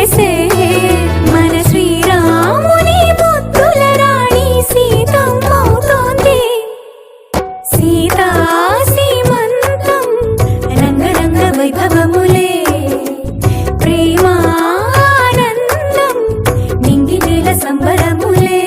చేసే మన శ్రీరాముని ముద్దుల రాణి సీతమ్మవుతోంది. సీతా సీమంతం రంగరంగ వైభవములే, ప్రేమానందం నింగి నేల సంబరములే.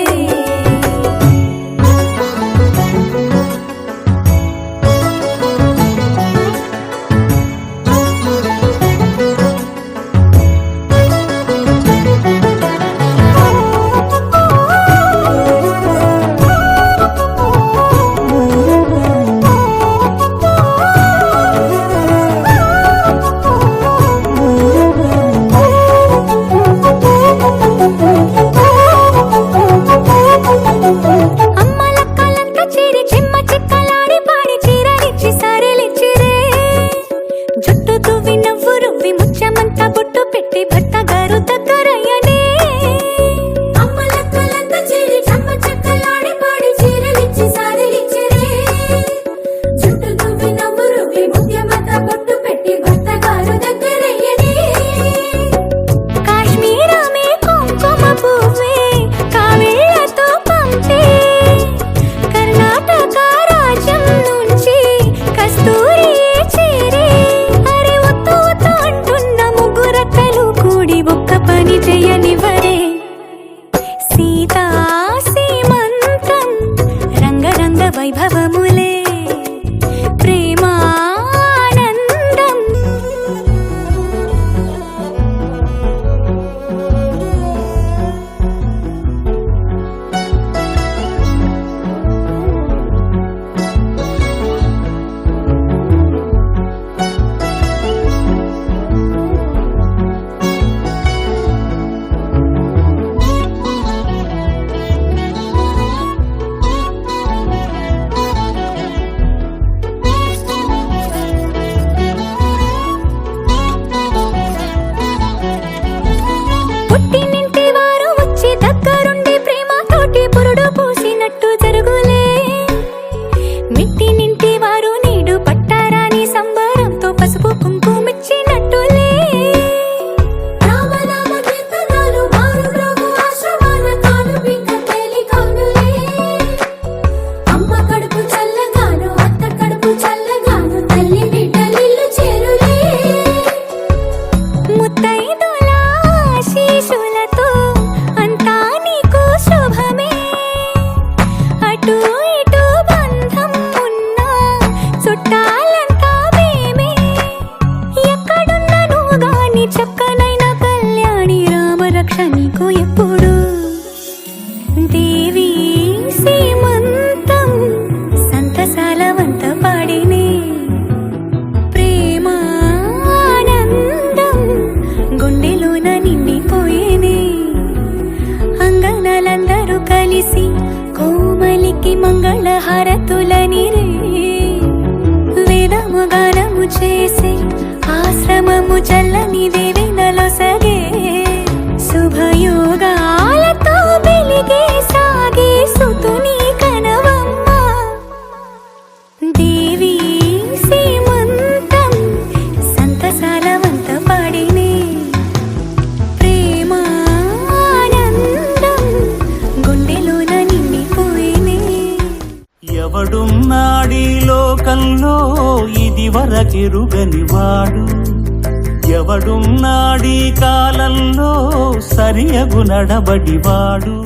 వైభవములే, ప్రేమానందం. పుట్టినింటి వారు వచ్చి దగ్గరుండి ప్రేమతోటి పురుడు పూసినట్టు జరుగులే. మిట్టినింటి వారు నీడు పట్టారాని సంబరంతో పసుపు కుంకుమిచ్చినట్టులే. అమ్మ కడుపు చల్లగాను అత్త కడుపు చల్లగాను తల్లి బిడ్డలిల్లు చేరులే. ముత్తైదుల ఆశీస్సులతో అంతా నీకు శుభమే. అటు ఇటు బంధం ఉన్నా చుట్టాలంతా మేమే. ఎక్కడున్న నువ్వు గాని చక్కనైన కళ్యాణి రామరక్ష నీకు ఎప్పుడు. దేవి సీమంతం సంతసాల వంత పాడినే, ప్రేమానందం గుండెలోన నిండిపోయేనే. అంగనలందరూ కలిసి కోమలికి మంగళహారతులనిరే. వేదము గానము చేసే ఆశ్రమము చల్లని దేవెనలో సగే. శుభయోగాలతో వెలిగే సాగే సుతుని కనవమ్మ. దేవి సీమంతం సంతసాల వంత పాడినే, ప్రేమానందం గుండెలోన నిండిపోయినే. ఎవడున్నాడీ లోకంలో ఇది వరకెరుగనివాడు, ఎవడున్నాడీ కాలంలో సరియగు నడబడివాడు.